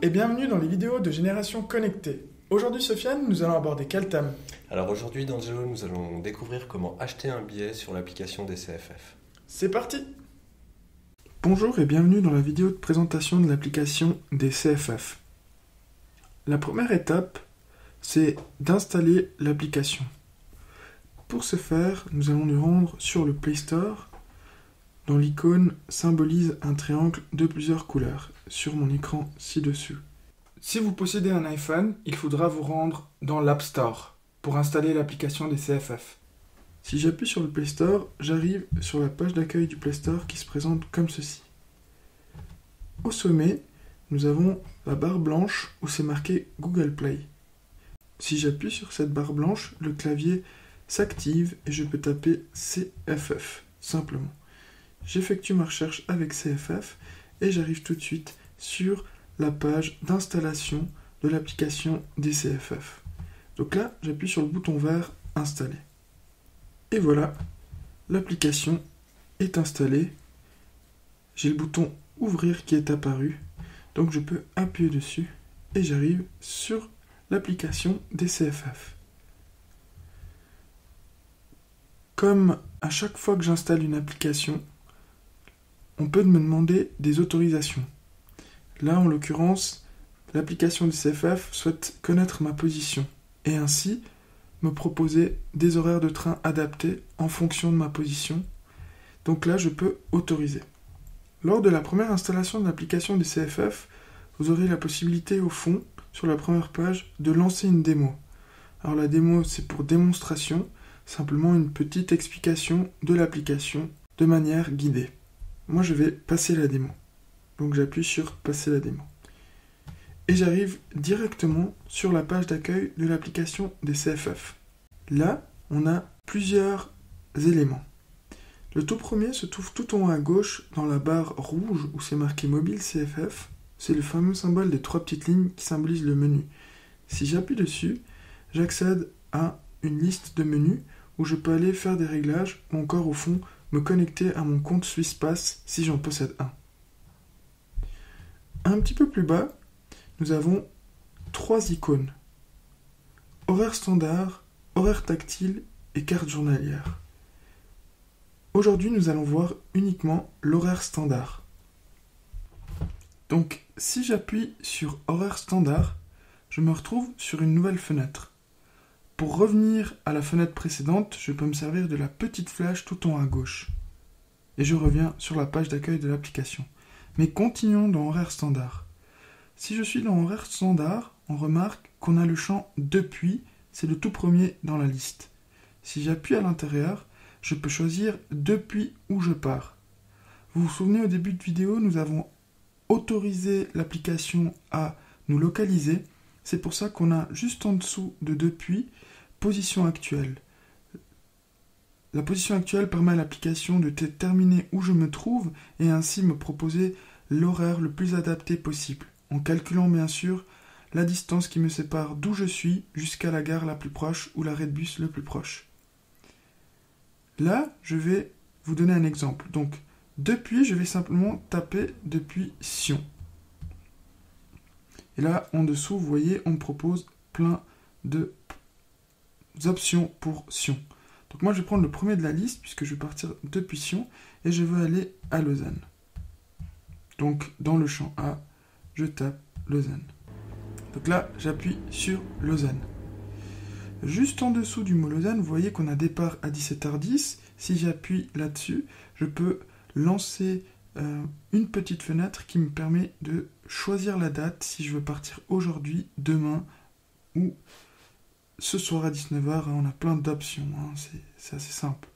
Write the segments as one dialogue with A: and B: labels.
A: et bienvenue dans les vidéos de Génération Connectée. Aujourd'hui Sofiane, nous allons aborder quel thème?
B: Alors aujourd'hui d'Angelo, nous allons découvrir comment acheter un billet sur l'application des CFF.
A: C'est parti! Bonjour et bienvenue dans la vidéo de présentation de l'application des CFF. La première étape, c'est d'installer l'application. Pour ce faire, nous allons nous rendre sur le Play Store, dont l'icône symbolise un triangle de plusieurs couleurs, sur mon écran ci-dessus. Si vous possédez un iPhone, il faudra vous rendre dans l'App Store pour installer l'application des CFF. Si j'appuie sur le Play Store, j'arrive sur la page d'accueil du Play Store qui se présente comme ceci. Au sommet, nous avons la barre blanche où c'est marqué Google Play. Si j'appuie sur cette barre blanche, le clavier s'active et je peux taper CFF, simplement. J'effectue ma recherche avec CFF et j'arrive tout de suite sur la page d'installation de l'application des CFF. Donc là, j'appuie sur le bouton vert « Installer ». Et voilà, l'application est installée. J'ai le bouton « Ouvrir » qui est apparu. Donc je peux appuyer dessus et j'arrive sur l'application des CFF. Comme à chaque fois que j'installe une application, on peut me demander des autorisations. Là, en l'occurrence, l'application du CFF souhaite connaître ma position et ainsi me proposer des horaires de train adaptés en fonction de ma position. Donc là, je peux autoriser. Lors de la première installation de l'application du CFF, vous aurez la possibilité au fond, sur la première page, de lancer une démo. Alors la démo, c'est pour démonstration, simplement une petite explication de l'application de manière guidée. Moi, je vais passer la démo. Donc, j'appuie sur « Passer la démo ». Et j'arrive directement sur la page d'accueil de l'application des CFF. Là, on a plusieurs éléments. Le tout premier se trouve tout en haut à gauche, dans la barre rouge où c'est marqué « Mobile CFF ». C'est le fameux symbole des 3 petites lignes qui symbolise le menu. Si j'appuie dessus, j'accède à une liste de menus où je peux aller faire des réglages ou encore, au fond, me connecter à mon compte Swisspass si j'en possède un. Un petit peu plus bas, nous avons 3 icônes. Horaire standard, horaire tactile et carte journalière. Aujourd'hui, nous allons voir uniquement l'horaire standard. Donc, si j'appuie sur horaire standard, je me retrouve sur une nouvelle fenêtre. Pour revenir à la fenêtre précédente, je peux me servir de la petite flèche tout en haut à gauche. Et je reviens sur la page d'accueil de l'application. Mais continuons dans horaire standard. Si je suis dans horaire standard, on remarque qu'on a le champ « Depuis », c'est le tout premier dans la liste. Si j'appuie à l'intérieur, je peux choisir « Depuis où je pars ». Vous vous souvenez, au début de vidéo, nous avons autorisé l'application à nous localiser. C'est pour ça qu'on a juste en dessous de « Depuis », position actuelle. La position actuelle permet à l'application de déterminer où je me trouve et ainsi me proposer l'horaire le plus adapté possible, en calculant bien sûr la distance qui me sépare d'où je suis jusqu'à la gare la plus proche ou l'arrêt de bus le plus proche. Là, je vais vous donner un exemple. Donc, depuis, je vais simplement taper depuis Sion. Et là, en dessous, vous voyez, on me propose plein de options pour Sion. Donc moi, je vais prendre le premier de la liste, puisque je vais partir depuis Sion, et je veux aller à Lausanne. Donc, dans le champ A, je tape Lausanne. Donc là, j'appuie sur Lausanne. Juste en dessous du mot Lausanne, vous voyez qu'on a départ à 17h10. Si j'appuie là-dessus, je peux lancer une petite fenêtre qui me permet de choisir la date, si je veux partir aujourd'hui, demain, ou ce soir à 19h, on a plein d'options, c'est assez simple.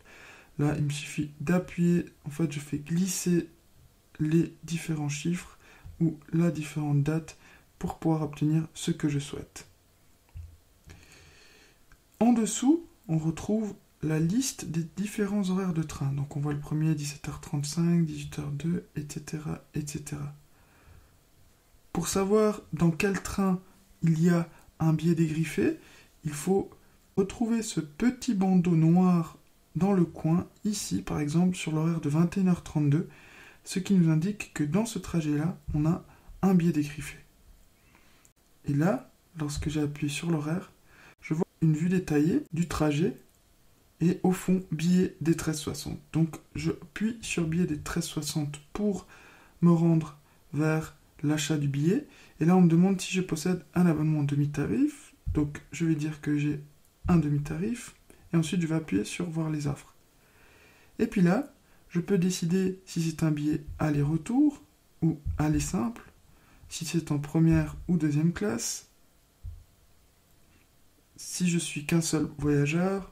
A: Là, il me suffit d'appuyer, en fait, je fais glisser les différents chiffres ou la différente date pour pouvoir obtenir ce que je souhaite. En dessous, on retrouve la liste des différents horaires de train. Donc on voit le premier 17h35, 18h02, etc., etc. Pour savoir dans quel train il y a un billet dégriffé, il faut retrouver ce petit bandeau noir dans le coin, ici par exemple sur l'horaire de 21h32, ce qui nous indique que dans ce trajet-là, on a un billet dégriffé. Et là, lorsque j'ai appuyé sur l'horaire, je vois une vue détaillée du trajet et au fond, billet des 13,60. Donc, je appuie sur billet des 13,60 pour me rendre vers l'achat du billet. Et là, on me demande si je possède un abonnement demi-tarif. Donc, je vais dire que j'ai un demi-tarif. Et ensuite, je vais appuyer sur voir les offres. Et puis là, je peux décider si c'est un billet aller-retour ou aller simple, si c'est en première ou deuxième classe, si je suis qu'un seul voyageur.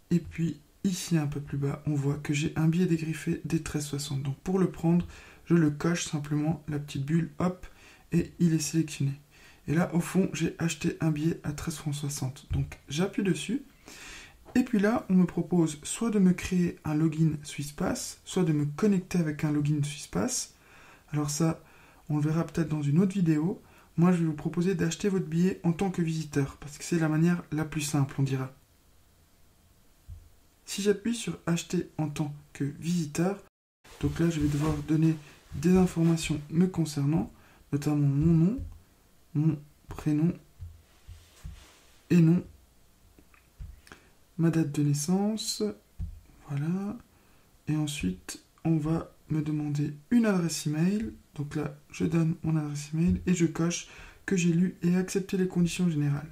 A: Et puis ici un peu plus bas, on voit que j'ai un billet dégriffé des 13,60. Donc pour le prendre, je le coche simplement, la petite bulle, hop, et il est sélectionné. Et là, au fond, j'ai acheté un billet à 13,60 francs. Donc j'appuie dessus. Et puis là, on me propose soit de me créer un login Swisspass, soit de me connecter avec un login Swisspass. Alors ça, on le verra peut-être dans une autre vidéo. Moi, je vais vous proposer d'acheter votre billet en tant que visiteur, parce que c'est la manière la plus simple, on dira. Si j'appuie sur acheter en tant que visiteur, donc là, je vais devoir donner des informations me concernant, notamment mon nom, mon prénom et nom, ma date de naissance, voilà, et ensuite on va me demander une adresse email, donc là je donne mon adresse email et je coche que j'ai lu et accepté les conditions générales.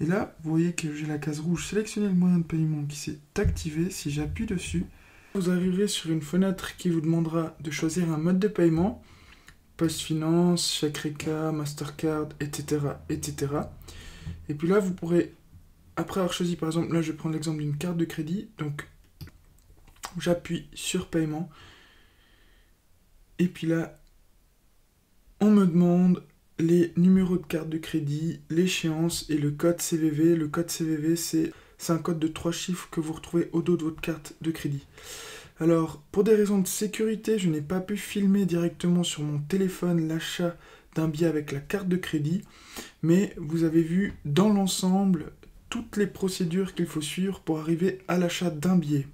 A: Et là, vous voyez que j'ai la case rouge sélectionner le moyen de paiement qui s'est activé. Si j'appuie dessus, vous arriverez sur une fenêtre qui vous demandera de choisir un mode de paiement, PostFinance, chèque RECA, Mastercard, etc., etc. Et puis là, vous pourrez, après avoir choisi, par exemple, là je vais prendre l'exemple d'une carte de crédit, donc j'appuie sur paiement, et puis là, on me demande les numéros de carte de crédit, l'échéance et le code CVV. Le code CVV, c'est un code de 3 chiffres que vous retrouvez au dos de votre carte de crédit. Alors, pour des raisons de sécurité, je n'ai pas pu filmer directement sur mon téléphone l'achat d'un billet avec la carte de crédit, mais vous avez vu dans l'ensemble toutes les procédures qu'il faut suivre pour arriver à l'achat d'un billet.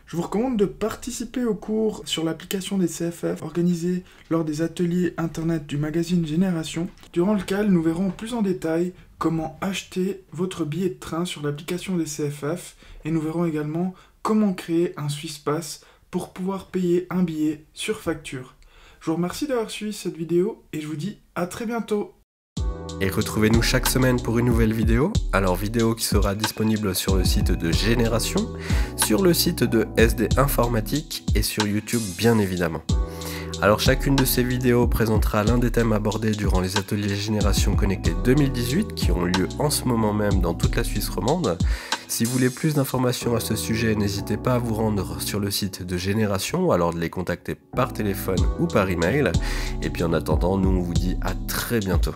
A: Je vous recommande de participer au cours sur l'application des CFF organisé lors des ateliers internet du magazine Génération, durant lequel nous verrons plus en détail comment acheter votre billet de train sur l'application des CFF et nous verrons également comment créer un Swisspass pour pouvoir payer un billet sur facture. Je vous remercie d'avoir suivi cette vidéo et je vous dis à très bientôt.
B: Et retrouvez-nous chaque semaine pour une nouvelle vidéo. Alors vidéo qui sera disponible sur le site de Génération, sur le site de SD Informatique et sur YouTube bien évidemment. Alors chacune de ces vidéos présentera l'un des thèmes abordés durant les ateliers Génération Connectée 2018 qui ont lieu en ce moment même dans toute la Suisse romande. Si vous voulez plus d'informations à ce sujet, n'hésitez pas à vous rendre sur le site de Génération ou alors de les contacter par téléphone ou par email. Et puis en attendant, nous on vous dit à très bientôt.